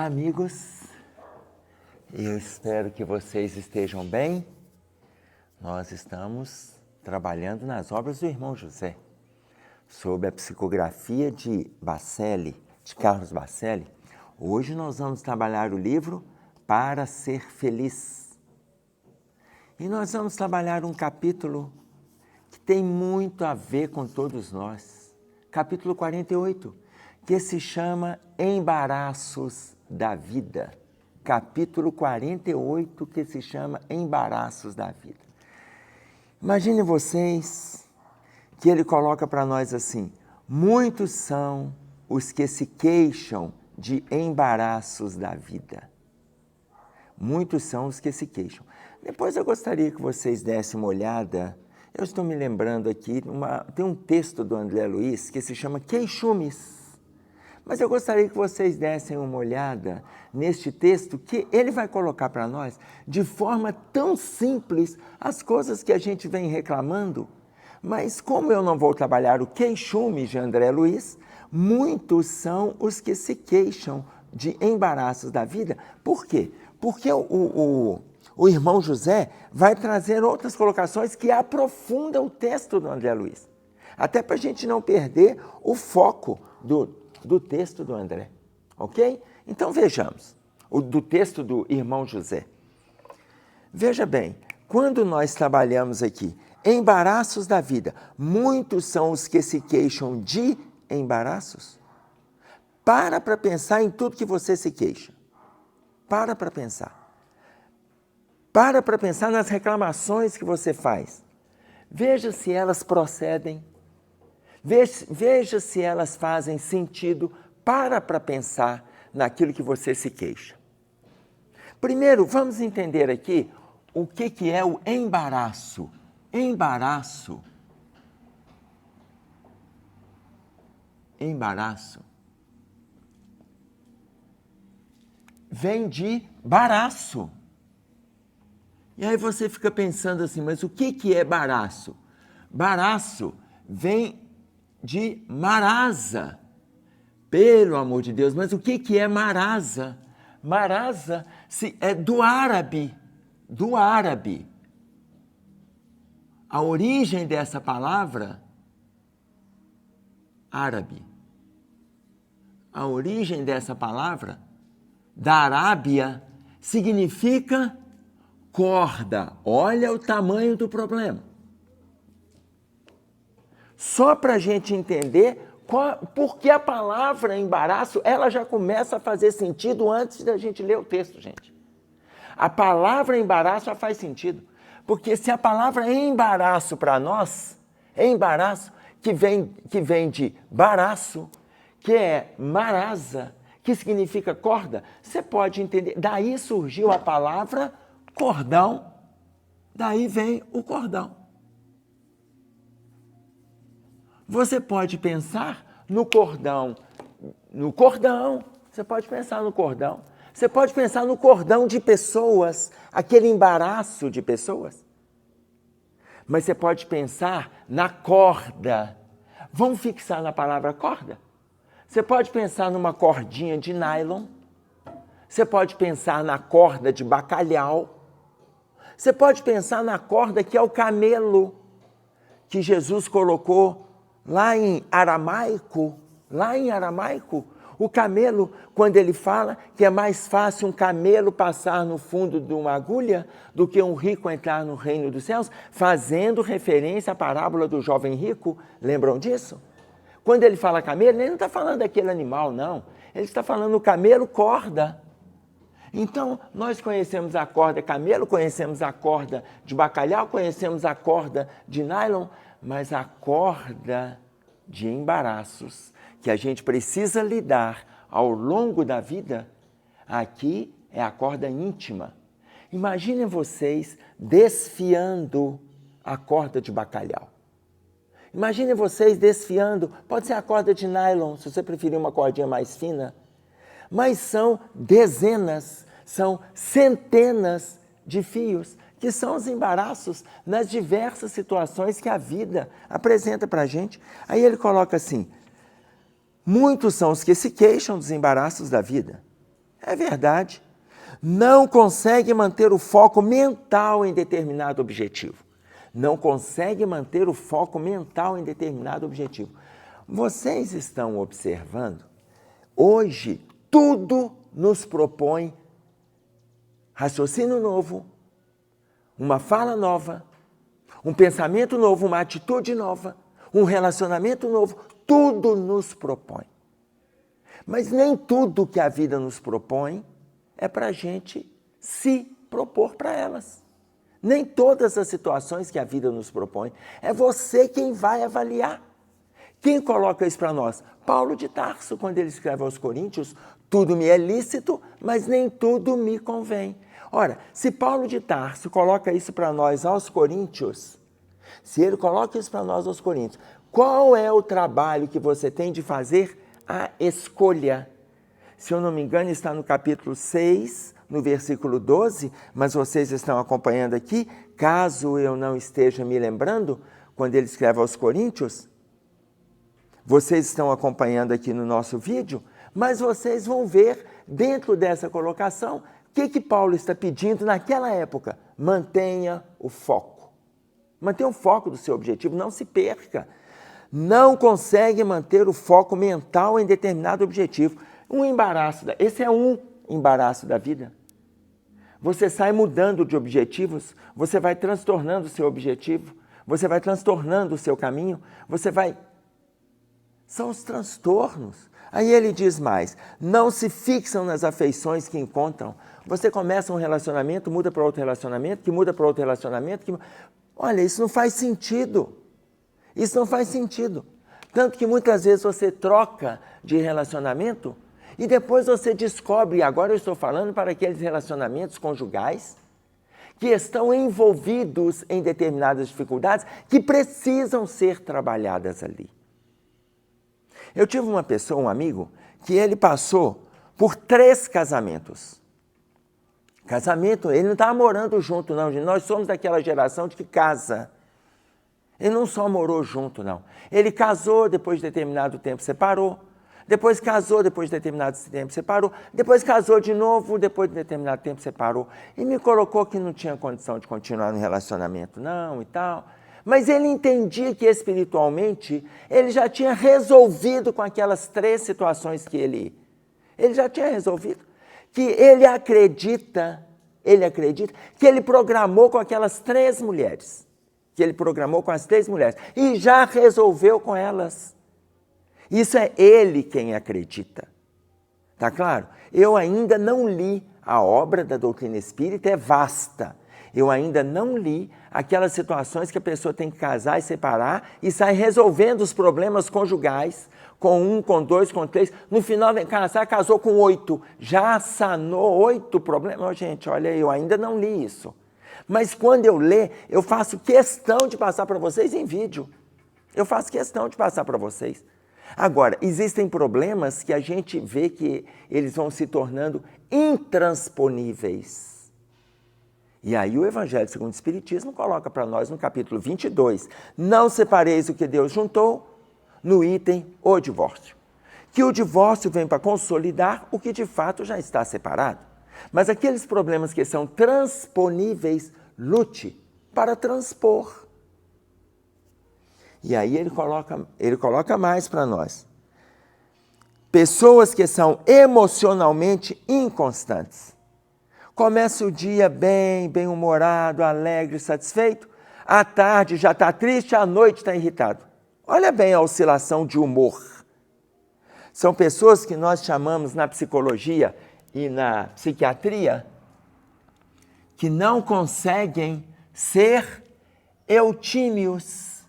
Olá, amigos. Eu espero que vocês estejam bem. Nós estamos trabalhando nas obras do irmão José, sob a psicografia de Carlos Bacelli. Hoje nós vamos trabalhar o livro Para Ser Feliz. E nós vamos trabalhar um capítulo que tem muito a ver com todos nós. Capítulo 48, que se chama Embaraços da Vida. Capítulo 48, que se chama Embaraços da Vida. Imaginem vocês que ele coloca para nós assim: muitos são os que se queixam de embaraços da vida. Muitos são os que se queixam. Depois eu gostaria que vocês dessem uma olhada. Eu estou me lembrando aqui, tem um texto do André Luiz que se chama Queixumes. Mas eu gostaria que vocês dessem uma olhada neste texto que ele vai colocar para nós de forma tão simples as coisas que a gente vem reclamando. Mas como eu não vou trabalhar o queixume de André Luiz, muitos são os que se queixam de embaraços da vida. Por quê? Porque o irmão José vai trazer outras colocações que aprofundam o texto do André Luiz. Até para a gente não perder o foco do texto do André, ok? Então vejamos, do texto do irmão José. Veja bem, quando nós trabalhamos aqui, embaraços da vida, muitos são os que se queixam de embaraços. Para pensar em tudo que você se queixa. Para pensar. Para pensar nas reclamações que você faz. Veja se elas procedem. Veja se elas fazem sentido. Para pensar naquilo que você se queixa. Primeiro, vamos entender aqui o que é o embaraço. Embaraço vem de baraço. E aí você fica pensando assim, mas o que é baraço? Baraço vem de marasa. Pelo amor de Deus, mas o que é marasa? Marasa é do árabe. Do árabe. A origem dessa palavra, árabe. A origem dessa palavra, da Arábia, significa corda. Olha o tamanho do problema. Só para a gente entender por que a palavra embaraço, ela já começa a fazer sentido antes da gente ler o texto, gente. A palavra embaraço já faz sentido. Porque se a palavra embaraço para nós, embaraço, que vem de baraço, que é marasa, que significa corda, você pode entender. Daí surgiu a palavra cordão, daí vem o cordão. Você pode pensar no cordão, você pode pensar no cordão. Você pode pensar no cordão de pessoas, aquele embaraço de pessoas. Mas você pode pensar na corda. Vamos fixar na palavra corda? Você pode pensar numa cordinha de nylon. Você pode pensar na corda de bacalhau. Você pode pensar na corda que é o camelo, que Jesus colocou lá em aramaico. O camelo, quando ele fala que é mais fácil um camelo passar no fundo de uma agulha do que um rico entrar no reino dos céus, fazendo referência à parábola do jovem rico, lembram disso? Quando ele fala camelo, ele não está falando daquele animal, não. Ele está falando o camelo corda. Então, nós conhecemos a corda camelo, conhecemos a corda de bacalhau, conhecemos a corda de nylon, mas a corda de embaraços que a gente precisa lidar ao longo da vida, aqui é a corda íntima. Imaginem vocês desfiando a corda de bacalhau. Imaginem vocês desfiando, pode ser a corda de nylon, se você preferir uma cordinha mais fina, mas são dezenas, são centenas de fios, que são os embaraços nas diversas situações que a vida apresenta para a gente. Aí ele coloca assim: muitos são os que se queixam dos embaraços da vida. É verdade. Não consegue manter o foco mental em determinado objetivo. Não consegue manter o foco mental em determinado objetivo. Vocês estão observando? Hoje, tudo nos propõe raciocínio novo, uma fala nova, um pensamento novo, uma atitude nova, um relacionamento novo. Tudo nos propõe. Mas nem tudo que a vida nos propõe é para a gente se propor para elas. Nem todas as situações que a vida nos propõe, é você quem vai avaliar. Quem coloca isso para nós? Paulo de Tarso, quando ele escreve aos Coríntios, tudo me é lícito, mas nem tudo me convém. Ora, se Paulo de Tarso coloca isso para nós aos Coríntios, se ele coloca isso para nós aos Coríntios, qual é o trabalho que você tem de fazer a escolha? Se eu não me engano, está no capítulo 6, no versículo 12, mas vocês estão acompanhando aqui, caso eu não esteja me lembrando, quando ele escreve aos Coríntios, vocês estão acompanhando aqui no nosso vídeo, mas vocês vão ver dentro dessa colocação o que Paulo está pedindo naquela época. Mantenha o foco. Mantenha o foco do seu objetivo, não se perca. Não consegue manter o foco mental em determinado objetivo. Um embaraço, esse é um embaraço da vida. Você sai mudando de objetivos, você vai transtornando o seu objetivo, você vai transtornando o seu caminho, São os transtornos. Aí ele diz mais, não se fixam nas afeições que encontram. Você começa um relacionamento, muda para outro relacionamento, que muda para outro relacionamento. Olha, isso não faz sentido. Isso não faz sentido. Tanto que muitas vezes você troca de relacionamento e depois você descobre, e agora eu estou falando para aqueles relacionamentos conjugais que estão envolvidos em determinadas dificuldades que precisam ser trabalhadas ali. Eu tive uma pessoa, um amigo, que ele passou por 3 casamentos. Casamento, ele não estava morando junto, não. Nós somos daquela geração de que casa. Ele não só morou junto, não. Ele casou, depois de determinado tempo separou. Depois casou, depois de determinado tempo separou. Depois casou de novo, depois de determinado tempo separou. E me colocou que não tinha condição de continuar no relacionamento, não, e tal. Mas ele entendia que espiritualmente ele já tinha resolvido com aquelas 3 situações que ele já tinha resolvido. Que ele acredita que ele programou com aquelas 3 mulheres. Que ele programou com as 3 mulheres. E já resolveu com elas. Isso é ele quem acredita. Tá claro? Eu ainda não li a obra da doutrina espírita, é vasta. Eu ainda não li aquelas situações que a pessoa tem que casar e separar e sai resolvendo os problemas conjugais com 1, com 2, com 3. No final, vem casar, casou com 8. Já sanou 8 problemas. Oh, gente, olha, eu ainda não li isso. Mas quando eu ler, eu faço questão de passar para vocês em vídeo. Eu faço questão de passar para vocês. Agora, existem problemas que a gente vê que eles vão se tornando intransponíveis. E aí o Evangelho segundo o Espiritismo coloca para nós no capítulo 22, não separeis o que Deus juntou, no item o divórcio. Que o divórcio vem para consolidar o que de fato já está separado. Mas aqueles problemas que são transponíveis, lute para transpor. E aí ele coloca mais para nós. Pessoas que são emocionalmente inconstantes. Começa o dia bem-humorado, alegre, satisfeito. À tarde já está triste, à noite está irritado. Olha bem a oscilação de humor. São pessoas que nós chamamos na psicologia e na psiquiatria que não conseguem ser eutímios.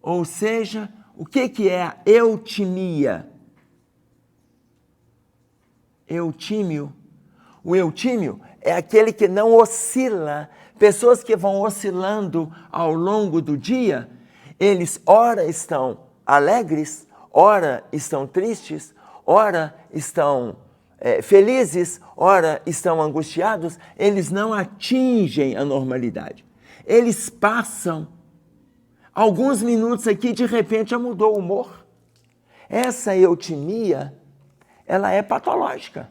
Ou seja, o que é a eutimia? Eutímio. O eutímio é aquele que não oscila. Pessoas que vão oscilando ao longo do dia, eles ora estão alegres, ora estão tristes, ora estão felizes, ora estão angustiados. Eles não atingem a normalidade. Eles passam alguns minutos aqui, de repente já mudou o humor. Essa eutimia, ela é patológica.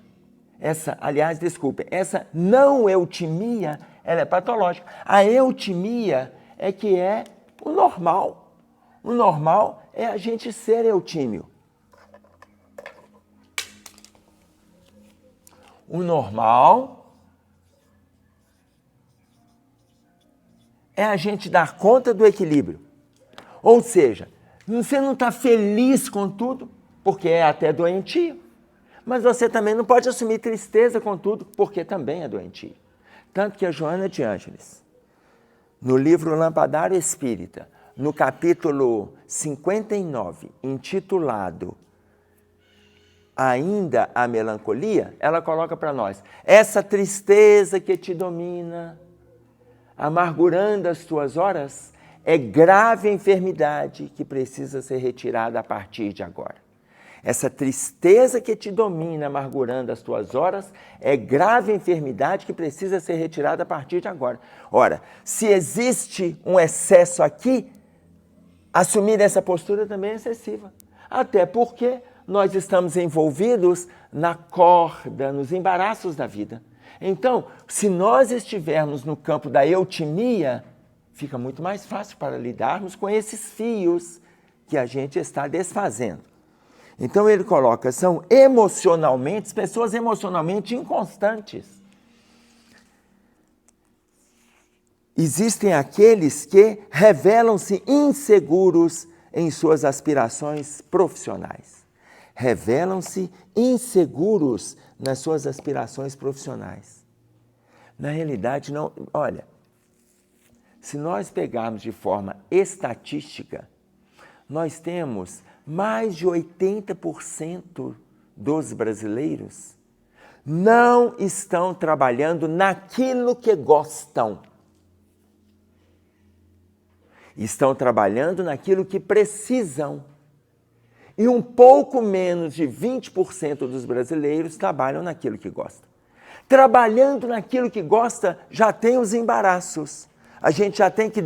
essa não eutimia, ela é patológica. A eutimia é que é o normal. O normal é a gente ser eutímio. O normal é a gente dar conta do equilíbrio. Ou seja, você não está feliz com tudo, porque é até doentio. Mas você também não pode assumir tristeza com tudo, porque também é doentio. Tanto que a Joana de Ângeles, no livro Lampadário Espírita, no capítulo 59, intitulado Ainda a Melancolia, ela coloca para nós: essa tristeza que te domina, amargurando as tuas horas, é grave enfermidade que precisa ser retirada a partir de agora. Essa tristeza que te domina, amargurando as tuas horas, é grave enfermidade que precisa ser retirada a partir de agora. Ora, se existe um excesso aqui, assumir essa postura também é excessiva. Até porque nós estamos envolvidos na corda, nos embaraços da vida. Então, se nós estivermos no campo da eutimia, fica muito mais fácil para lidarmos com esses fios que a gente está desfazendo. Então ele coloca, são emocionalmente, pessoas emocionalmente inconstantes. Existem aqueles que revelam-se inseguros em suas aspirações profissionais. Revelam-se inseguros nas suas aspirações profissionais. Na realidade, não. Olha, se nós pegarmos de forma estatística, nós temos mais de 80% dos brasileiros não estão trabalhando naquilo que gostam. Estão trabalhando naquilo que precisam. E um pouco menos de 20% dos brasileiros trabalham naquilo que gostam. Trabalhando naquilo que gosta, já tem os embaraços. A gente já tem que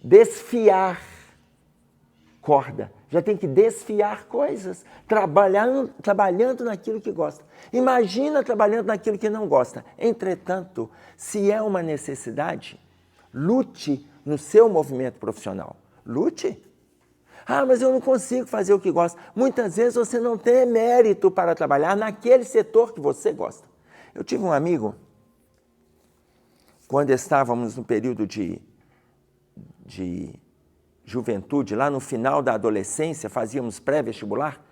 desfiar corda. Já tem que desfiar coisas, trabalhando naquilo que gosta. Imagina trabalhando naquilo que não gosta. Entretanto, se é uma necessidade, lute no seu movimento profissional. Lute. Ah, mas eu não consigo fazer o que gosto. Muitas vezes você não tem mérito para trabalhar naquele setor que você gosta. Eu tive um amigo, quando estávamos no período de juventude, lá no final da adolescência, fazíamos pré-vestibular,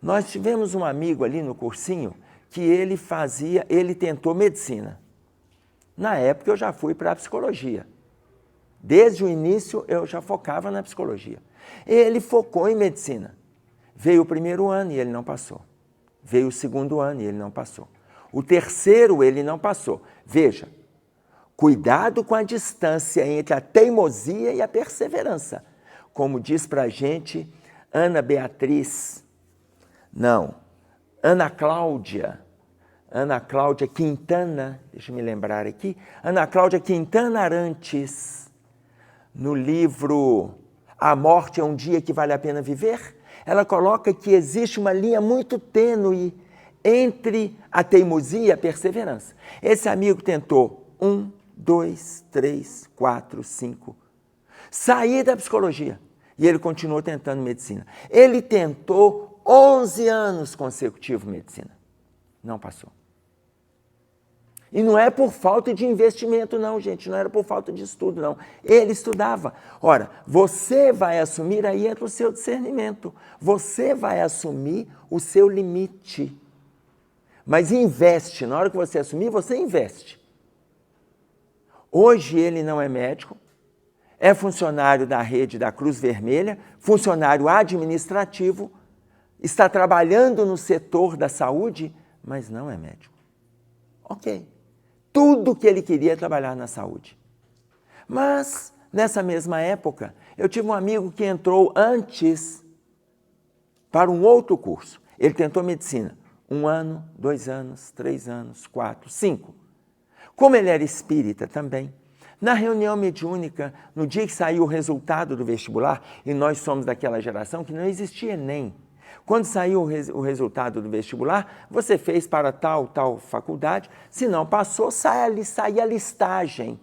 nós tivemos um amigo ali no cursinho que ele tentou medicina. Na época eu já fui para a psicologia. Desde o início eu já focava na psicologia. Ele focou em medicina. Veio o primeiro ano e ele não passou. Veio o segundo ano e ele não passou. O terceiro ele não passou. Veja, cuidado com a distância entre a teimosia e a perseverança. Como diz para a gente Ana Cláudia Quintana, deixa eu me lembrar aqui, Ana Cláudia Quintana Arantes, no livro A Morte é um Dia que Vale a Pena Viver, ela coloca que existe uma linha muito tênue entre a teimosia e a perseverança. Esse amigo tentou 1, 2, 3, 4, 5, sair da psicologia. E ele continuou tentando medicina. Ele tentou 11 anos consecutivos medicina. Não passou. E não é por falta de investimento, não, gente. Não era por falta de estudo, não. Ele estudava. Ora, você vai assumir, aí entra o seu discernimento. Você vai assumir o seu limite. Mas investe. Na hora que você assumir, você investe. Hoje ele não é médico. É funcionário da rede da Cruz Vermelha, funcionário administrativo, está trabalhando no setor da saúde, mas não é médico. Ok. Tudo que ele queria é trabalhar na saúde. Mas, nessa mesma época, eu tive um amigo que entrou antes para um outro curso. Ele tentou medicina. 1 ano, 2 anos, 3 anos, 4, 5. Como ele era espírita também, na reunião mediúnica, no dia que saiu o resultado do vestibular, e nós somos daquela geração que não existia Enem. Quando saiu o resultado do vestibular, você fez para tal faculdade, se não passou, saía a listagem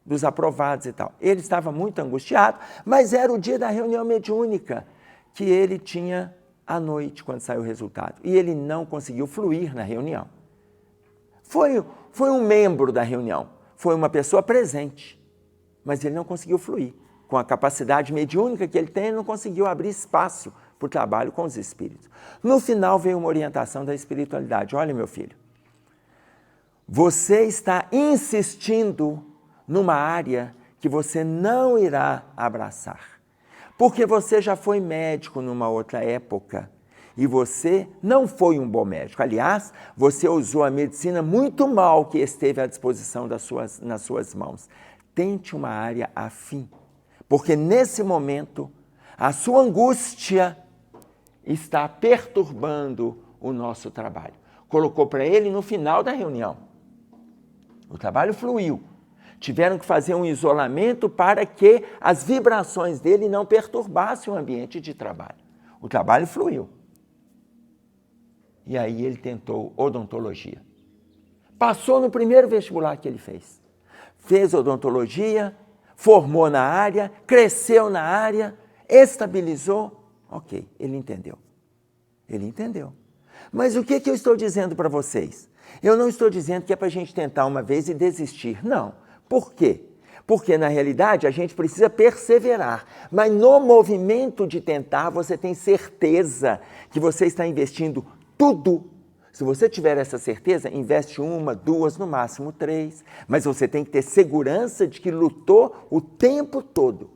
dos aprovados e tal. Ele estava muito angustiado, mas era o dia da reunião mediúnica que ele tinha à noite, quando saiu o resultado. E ele não conseguiu fluir na reunião. Foi um membro da reunião, foi uma pessoa presente, mas ele não conseguiu fluir. Com a capacidade mediúnica que ele tem, ele não conseguiu abrir espaço para o trabalho com os espíritos. No final veio uma orientação da espiritualidade. Olha, meu filho, você está insistindo numa área que você não irá abraçar, porque você já foi médico numa outra época e você não foi um bom médico. Aliás, você usou a medicina muito mal que esteve à disposição nas suas mãos. Tente uma área afim, porque nesse momento a sua angústia está perturbando o nosso trabalho. Colocou para ele no final da reunião. O trabalho fluiu. Tiveram que fazer um isolamento para que as vibrações dele não perturbassem o ambiente de trabalho. O trabalho fluiu. E aí ele tentou odontologia. Passou no primeiro vestibular que ele fez. Fez odontologia, formou na área, cresceu na área, estabilizou. Ok, ele entendeu. Ele entendeu. Mas o que eu estou dizendo para vocês? Eu não estou dizendo que é para a gente tentar uma vez e desistir. Não. Por quê? Porque, na realidade, a gente precisa perseverar. Mas no movimento de tentar, você tem certeza que você está investindo tudo. Se você tiver essa certeza, investe 1, 2, no máximo 3. Mas você tem que ter segurança de que lutou o tempo todo.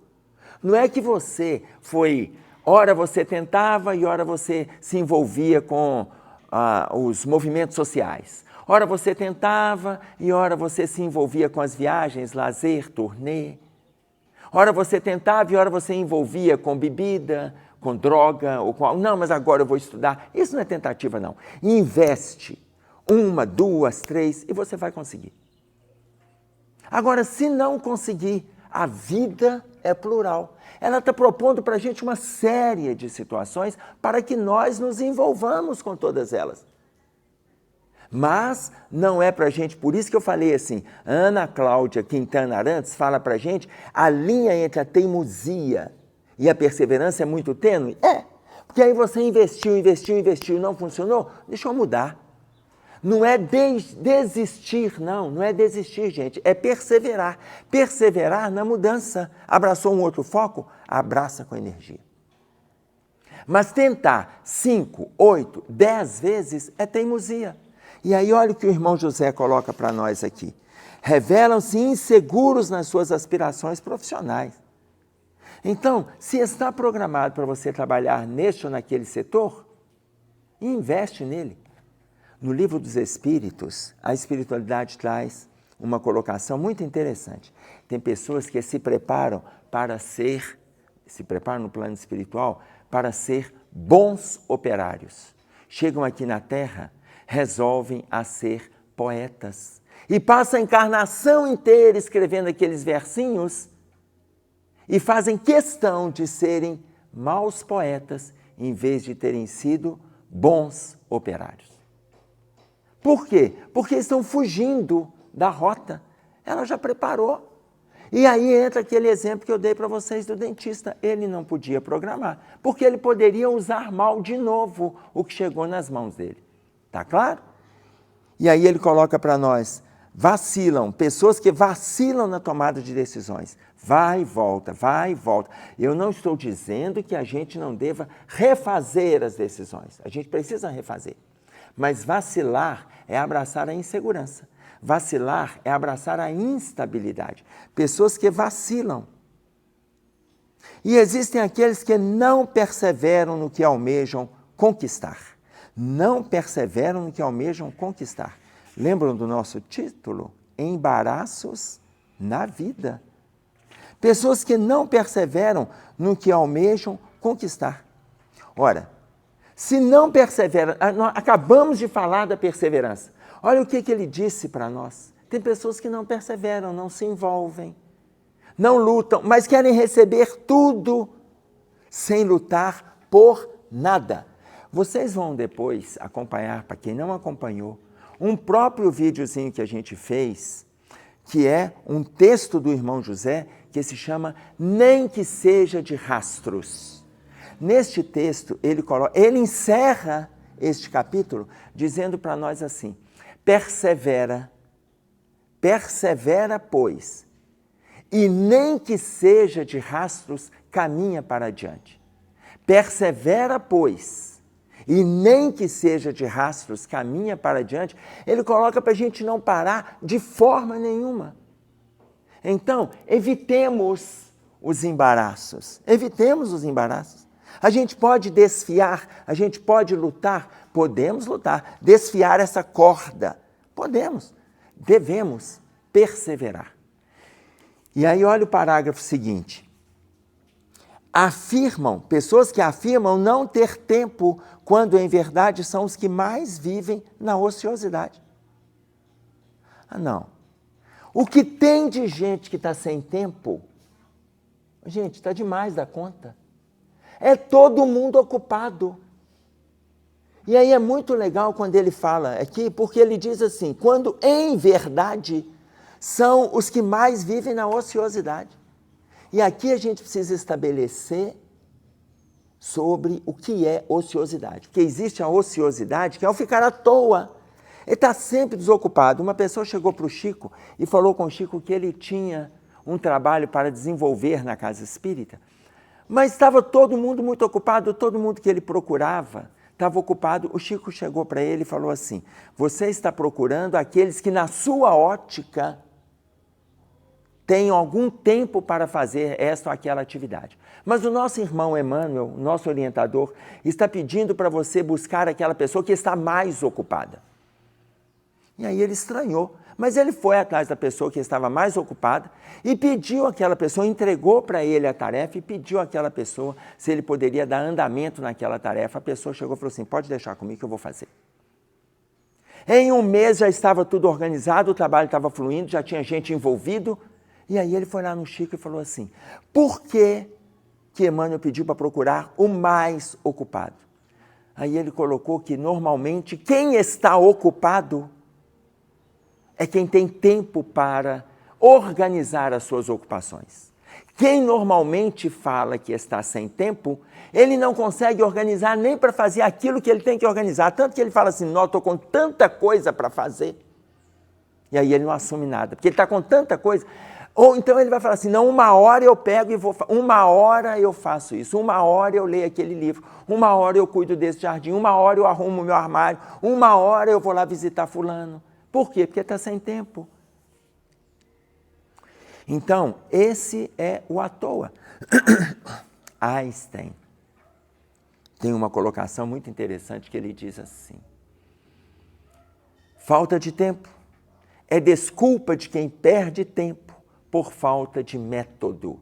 Não é que você foi... Ora você tentava e ora você se envolvia com os movimentos sociais. Ora você tentava e ora você se envolvia com as viagens, lazer, turnê. Ora você tentava e ora você envolvia com bebida, com droga, ou com... Não, mas agora eu vou estudar. Isso não é tentativa, não. Investe 1, 2, 3 e você vai conseguir. Agora, se não conseguir, a vida é plural. Ela está propondo para a gente uma série de situações para que nós nos envolvamos com todas elas. Mas não é para a gente, por isso que eu falei assim, Ana Cláudia Quintana Arantes fala para a gente, a linha entre a teimosia e a perseverança é muito tênue? É, porque aí você investiu, não funcionou, deixa eu mudar. Não é desistir, não é desistir, gente, é perseverar. Perseverar na mudança. Abraçou um outro foco? Abraça com energia. Mas tentar 5, 8, 10 vezes é teimosia. E aí olha o que o irmão José coloca para nós aqui. Revelam-se inseguros nas suas aspirações profissionais. Então, se está programado para você trabalhar neste ou naquele setor, investe nele. No Livro dos Espíritos, a espiritualidade traz uma colocação muito interessante. Tem pessoas que se preparam no plano espiritual para ser bons operários. Chegam aqui na Terra, resolvem a ser poetas. E passam a encarnação inteira escrevendo aqueles versinhos e fazem questão de serem maus poetas em vez de terem sido bons operários. Por quê? Porque estão fugindo da rota. Ela já preparou. E aí entra aquele exemplo que eu dei para vocês do dentista. Ele não podia programar, porque ele poderia usar mal de novo o que chegou nas mãos dele. Tá claro? E aí ele coloca para nós, vacilam, pessoas que vacilam na tomada de decisões. Vai e volta, vai e volta. Eu não estou dizendo que a gente não deva refazer as decisões. A gente precisa refazer. Mas vacilar é abraçar a insegurança. Vacilar é abraçar a instabilidade. Pessoas que vacilam. E existem aqueles que não perseveram no que almejam conquistar. Não perseveram no que almejam conquistar. Lembram do nosso título? Embaraços na vida. Pessoas que não perseveram no que almejam conquistar. Ora, se não perseveram, nós acabamos de falar da perseverança. Olha o que ele disse para nós. Tem pessoas que não perseveram, não se envolvem, não lutam, mas querem receber tudo sem lutar por nada. Vocês vão depois acompanhar, para quem não acompanhou, um próprio videozinho que a gente fez, que é um texto do irmão José, que se chama Nem que Seja de Rastros. Neste texto, ele encerra este capítulo dizendo para nós assim: persevera, pois, e nem que seja de rastros, caminha para adiante. Persevera, pois, e nem que seja de rastros, caminha para adiante. Ele coloca para a gente não parar de forma nenhuma. Então, evitemos os embaraços. A gente pode desfiar, a gente pode lutar, podemos lutar, desfiar essa corda. Podemos, devemos perseverar. E aí olha o parágrafo seguinte. Pessoas que afirmam não ter tempo, quando em verdade são os que mais vivem na ociosidade. Não. O que tem de gente que está sem tempo, gente, está demais da conta. É todo mundo ocupado. E aí é muito legal quando ele fala aqui, porque ele diz assim, quando em verdade são os que mais vivem na ociosidade. E aqui a gente precisa estabelecer sobre o que é ociosidade. Porque existe a ociosidade, que é o ficar à toa. Ele está sempre desocupado. Uma pessoa chegou para o Chico e falou com o Chico que ele tinha um trabalho para desenvolver na casa espírita, mas estava todo mundo muito ocupado, todo mundo que ele procurava estava ocupado. O Chico chegou para ele e falou assim: você está procurando aqueles que na sua ótica tenham algum tempo para fazer esta ou aquela atividade. Mas o nosso irmão Emmanuel, nosso orientador, está pedindo para você buscar aquela pessoa que está mais ocupada. E aí ele estranhou, mas ele foi atrás da pessoa que estava mais ocupada e pediu àquela pessoa, entregou para ele a tarefa e pediu àquela pessoa se ele poderia dar andamento naquela tarefa. A pessoa chegou e falou assim: pode deixar comigo que eu vou fazer. Em um mês já estava tudo organizado, o trabalho estava fluindo, já tinha gente envolvido. E aí ele foi lá no Chico e falou assim: por que Emmanuel pediu para procurar o mais ocupado? Aí ele colocou que normalmente quem está ocupado é quem tem tempo para organizar as suas ocupações. Quem normalmente fala que está sem tempo, ele não consegue organizar nem para fazer aquilo que ele tem que organizar. Tanto que ele fala assim: não, estou com tanta coisa para fazer. E aí ele não assume nada, porque ele está com tanta coisa. Ou então ele vai falar assim: não, 1 hora eu pego e vou, 1 hora eu faço isso, 1 hora eu leio aquele livro, 1 hora eu cuido desse jardim, 1 hora eu arrumo o meu armário, 1 hora eu vou lá visitar fulano. Por quê? Porque está sem tempo. Então, esse é o à toa. Einstein tem uma colocação muito interessante que ele diz assim: falta de tempo é desculpa de quem perde tempo por falta de método.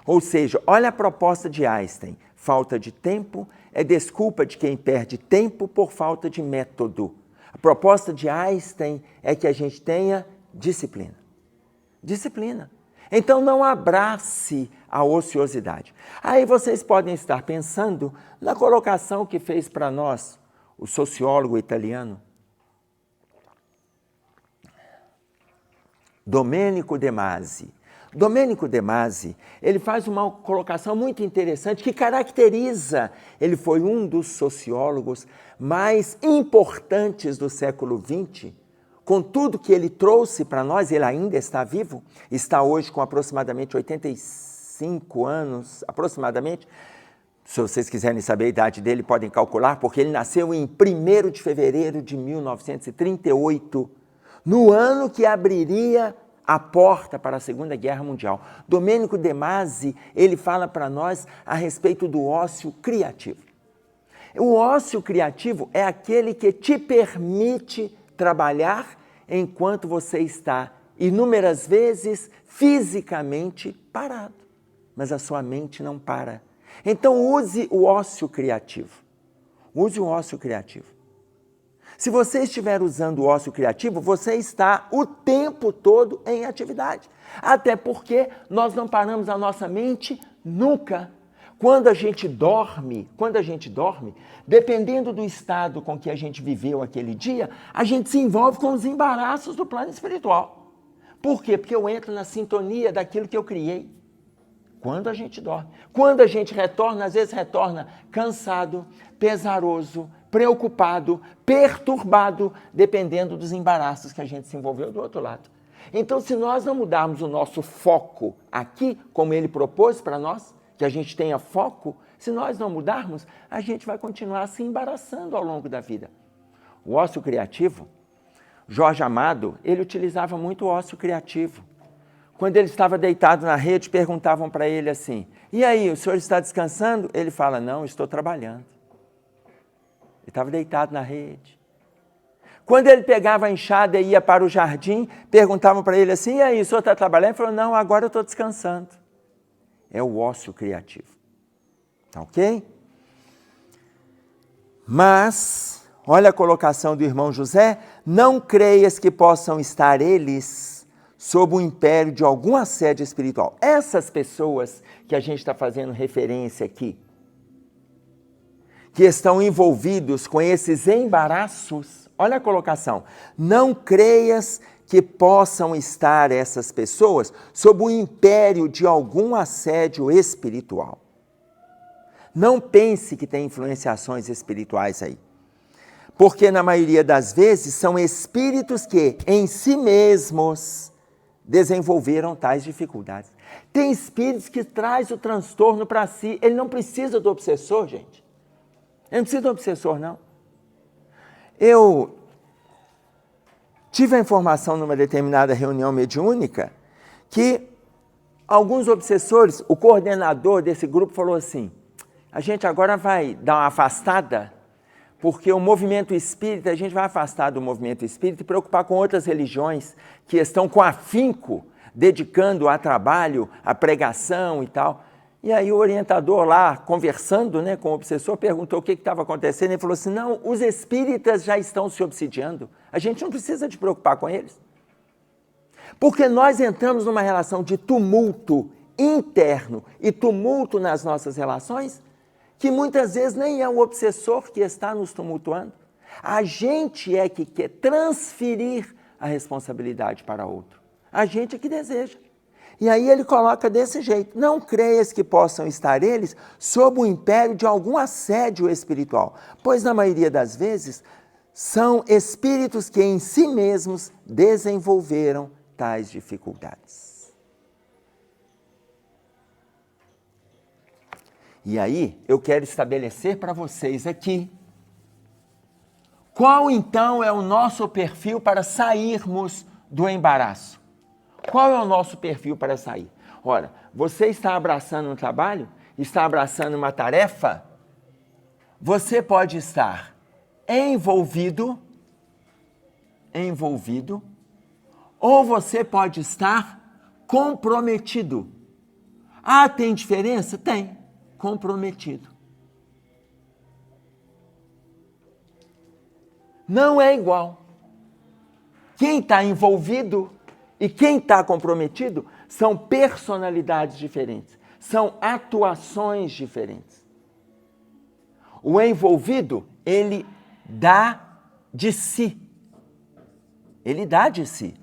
Ou seja, olha a proposta de Einstein: falta de tempo é desculpa de quem perde tempo por falta de método. A proposta de Einstein é que a gente tenha disciplina. Disciplina. Então não abrace a ociosidade. Aí vocês podem estar pensando na colocação que fez para nós o sociólogo italiano Domenico De Masi. Domenico De Masi, ele faz uma colocação muito interessante que caracteriza, ele foi um dos sociólogos mais importantes do século XX, com tudo que ele trouxe para nós. Ele ainda está vivo, está hoje com aproximadamente 85 anos, aproximadamente. Se vocês quiserem saber a idade dele, podem calcular, porque ele nasceu em 1º de fevereiro de 1938, no ano que abriria a porta para a Segunda Guerra Mundial. Domenico De Masi, ele fala para nós a respeito do ócio criativo. O ócio criativo é aquele que te permite trabalhar enquanto você está, inúmeras vezes, fisicamente parado, mas a sua mente não para. Então use o ócio criativo. Use o ócio criativo. Se você estiver usando o ócio criativo, você está o tempo todo em atividade. Até porque nós não paramos a nossa mente nunca. Quando a gente dorme, dependendo do estado com que a gente viveu aquele dia, a gente se envolve com os embaraços do plano espiritual. Por quê? Porque eu entro na sintonia daquilo que eu criei. Quando a gente dorme. Quando a gente retorna, às vezes retorna cansado, pesaroso, preocupado, perturbado, dependendo dos embaraços que a gente se envolveu do outro lado. Então, se nós não mudarmos o nosso foco aqui, como ele propôs para nós, que a gente tenha foco, se nós não mudarmos, a gente vai continuar se embaraçando ao longo da vida. O ócio criativo, Jorge Amado, ele utilizava muito o ócio criativo. Quando ele estava deitado na rede, perguntavam para ele assim, e aí, o senhor está descansando? Ele fala, não, estou trabalhando. Ele estava deitado na rede. Quando ele pegava a enxada e ia para o jardim, perguntavam para ele assim, e aí, o senhor está trabalhando? Ele falou, não, agora eu estou descansando. É o ócio criativo. Tá ok? Mas, olha a colocação do irmão José, não creias que possam estar eles sob o império de algum assédio espiritual. Essas pessoas que a gente está fazendo referência aqui, que estão envolvidos com esses embaraços, olha a colocação, não creias que possam estar essas pessoas sob o império de algum assédio espiritual. Não pense que tem influenciações espirituais aí. Porque na maioria das vezes são espíritos que em si mesmos desenvolveram tais dificuldades. Tem espíritos que traz o transtorno para si. Ele não precisa do obsessor, gente. Ele não precisa do obsessor, não. Eu tive a informação numa determinada reunião mediúnica que alguns obsessores, o coordenador desse grupo falou assim, a gente agora vai dar uma afastada, porque o movimento espírita, a gente vai afastar do movimento espírita e preocupar com outras religiões que estão com afinco, dedicando a trabalho, a pregação e tal. E aí o orientador lá, conversando, né, com o obsessor, perguntou o que estava acontecendo. Ele falou assim, não, os espíritas já estão se obsidiando. A gente não precisa de preocupar com eles. Porque nós entramos numa relação de tumulto interno e tumulto nas nossas relações, que muitas vezes nem é o obsessor que está nos tumultuando. A gente é que quer transferir a responsabilidade para outro. A gente é que deseja. E aí ele coloca desse jeito, não creias que possam estar eles sob o império de algum assédio espiritual, pois na maioria das vezes são espíritos que em si mesmos desenvolveram tais dificuldades. E aí, eu quero estabelecer para vocês aqui, qual então é o nosso perfil para sairmos do embaraço? Qual é o nosso perfil para sair? Ora, você está abraçando um trabalho? Está abraçando uma tarefa? Você pode estar envolvido, ou você pode estar comprometido. Ah, tem diferença? Tem. Comprometido. Não é igual. Quem está envolvido e quem está comprometido são personalidades diferentes, são atuações diferentes. O envolvido, ele dá de si. Ele dá de si.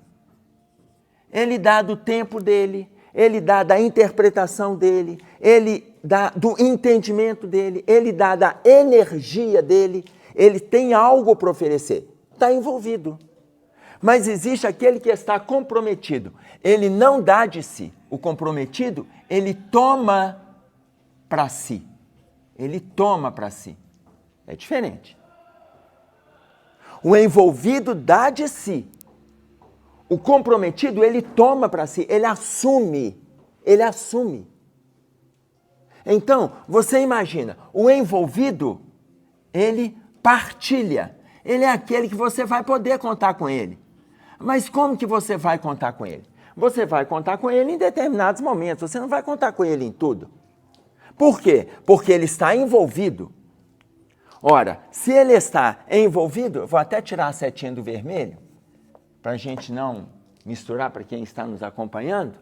Ele dá do tempo dele, ele dá da interpretação dele, ele dá do entendimento dele, ele dá da energia dele, ele tem algo para oferecer, está envolvido. Mas existe aquele que está comprometido, ele não dá de si. O comprometido, ele toma para si. Ele toma para si. É diferente. O envolvido dá de si. O comprometido, ele toma para si, ele assume. Ele assume. Então, você imagina, o envolvido, ele partilha. Ele é aquele que você vai poder contar com ele. Mas como que você vai contar com ele? Você vai contar com ele em determinados momentos, você não vai contar com ele em tudo. Por quê? Porque ele está envolvido. Ora, se ele está envolvido, eu vou até tirar a setinha do vermelho, para a gente não misturar para quem está nos acompanhando.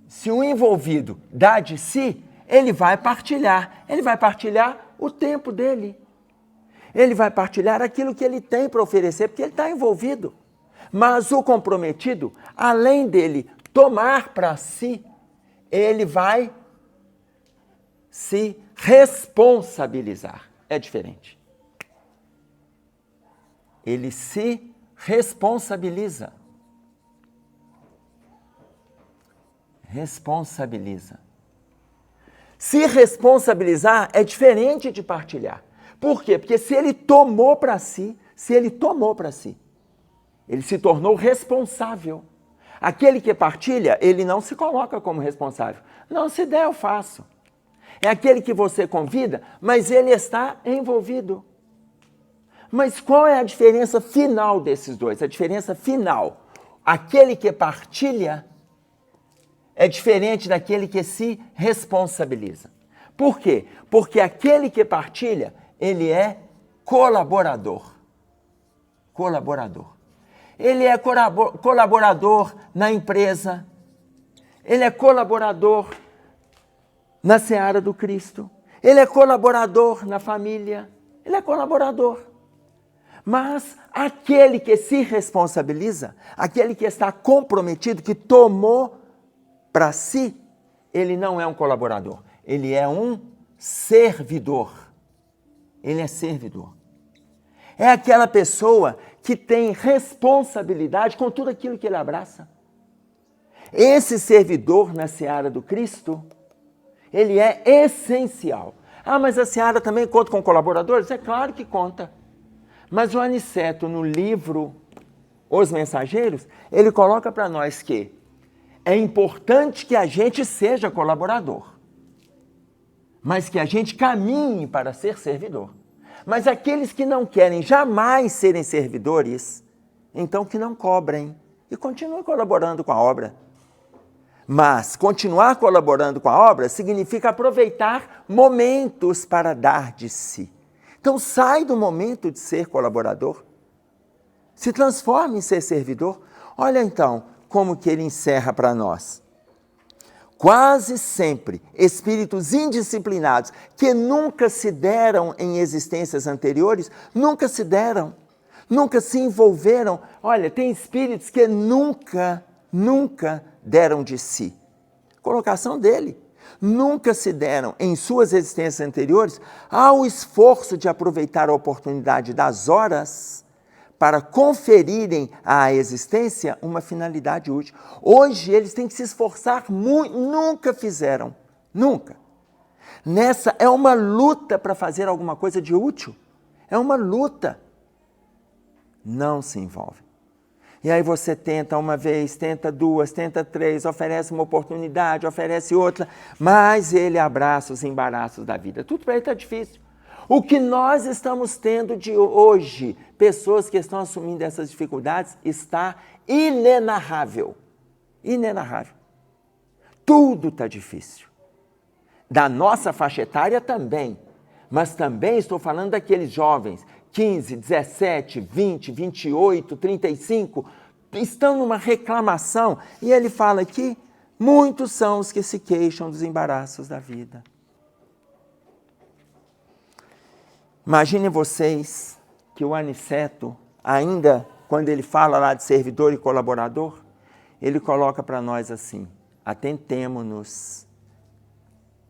Se o envolvido dá de si, ele vai partilhar. Ele vai partilhar o tempo dele. Ele vai partilhar aquilo que ele tem para oferecer, porque ele está envolvido. Mas o comprometido, além dele tomar para si, ele vai se responsabilizar. É diferente. Ele se responsabiliza. Responsabiliza. Se responsabilizar é diferente de partilhar. Por quê? Porque se ele tomou para si, ele se tornou responsável. Aquele que partilha, ele não se coloca como responsável. Não, se der, eu faço. É aquele que você convida, mas ele está envolvido. Mas qual é a diferença final desses dois? A diferença final. Aquele que partilha é diferente daquele que se responsabiliza. Por quê? Porque aquele que partilha, ele é colaborador. Colaborador. Ele é colaborador na empresa. Ele é colaborador na seara do Cristo. Ele é colaborador na família. Ele é colaborador. Mas aquele que se responsabiliza, aquele que está comprometido, que tomou para si, ele não é um colaborador, ele é um servidor. Ele é servidor. É aquela pessoa que tem responsabilidade com tudo aquilo que ele abraça. Esse servidor na seara do Cristo, ele é essencial. Ah, mas a seara também conta com colaboradores? É claro que conta. Mas o Aniceto, no livro Os Mensageiros, ele coloca para nós que é importante que a gente seja colaborador, mas que a gente caminhe para ser servidor. Mas aqueles que não querem jamais serem servidores, então que não cobrem e continuem colaborando com a obra. Mas continuar colaborando com a obra significa aproveitar momentos para dar de si. Então sai do momento de ser colaborador, se transforma em ser servidor. Olha então como que ele encerra para nós. Quase sempre, espíritos indisciplinados que nunca se deram em existências anteriores, nunca se envolveram. Olha, tem espíritos que nunca deram de si. Colocação dele. Nunca se deram em suas existências anteriores ao esforço de aproveitar a oportunidade das horas para conferirem à existência uma finalidade útil. Hoje eles têm que se esforçar muito, nunca fizeram, nunca. Nessa é uma luta para fazer alguma coisa de útil, é uma luta. Não se envolve. E aí você tenta uma vez, tenta duas, tenta três, oferece uma oportunidade, oferece outra, mas ele abraça os embaraços da vida. Tudo para ele está difícil. O que nós estamos tendo de hoje, pessoas que estão assumindo essas dificuldades, está inenarrável. Inenarrável. Tudo está difícil. Da nossa faixa etária também, mas também estou falando daqueles jovens, 15, 17, 20, 28, 35, estão numa reclamação. E ele fala aqui, muitos são os que se queixam dos embaraços da vida. Imaginem vocês que o Aniceto, ainda quando ele fala lá de servidor e colaborador, ele coloca para nós assim, atentemo-nos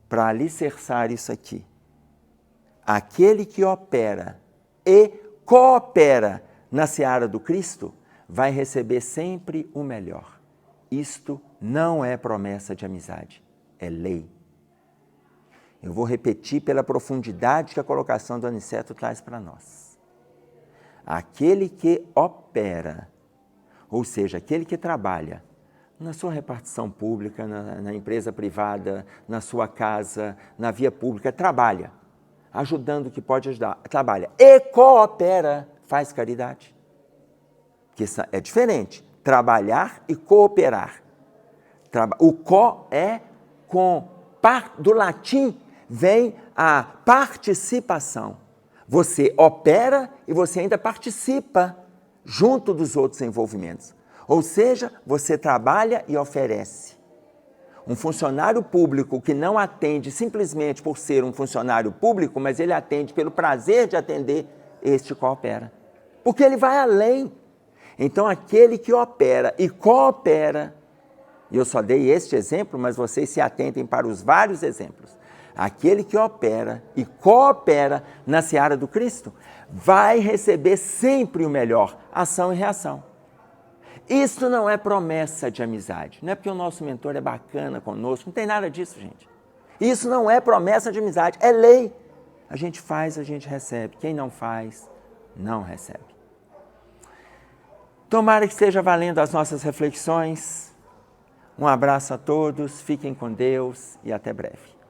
para alicerçar isso aqui. Aquele que opera e coopera na seara do Cristo vai receber sempre o melhor. Isto não é promessa de amizade, é lei. Eu vou repetir pela profundidade que a colocação do Aniceto traz para nós. Aquele que opera, ou seja, aquele que trabalha na sua repartição pública, na empresa privada, na sua casa, na via pública, trabalha, ajudando o que pode ajudar, trabalha e coopera, faz caridade. Que é diferente, trabalhar e cooperar. O co é com, do latim, vem a participação. Você opera e você ainda participa junto dos outros envolvimentos. Ou seja, você trabalha e oferece. Um funcionário público que não atende simplesmente por ser um funcionário público, mas ele atende pelo prazer de atender, este coopera. Porque ele vai além. Então, aquele que opera e coopera, e eu só dei este exemplo, mas vocês se atentem para os vários exemplos. Aquele que opera e coopera na seara do Cristo vai receber sempre o melhor, ação e reação. Isso não é promessa de amizade. Não é porque o nosso mentor é bacana conosco. Não tem nada disso, gente. Isso não é promessa de amizade. É lei. A gente faz, a gente recebe. Quem não faz, não recebe. Tomara que esteja valendo as nossas reflexões. Um abraço a todos. Fiquem com Deus e até breve.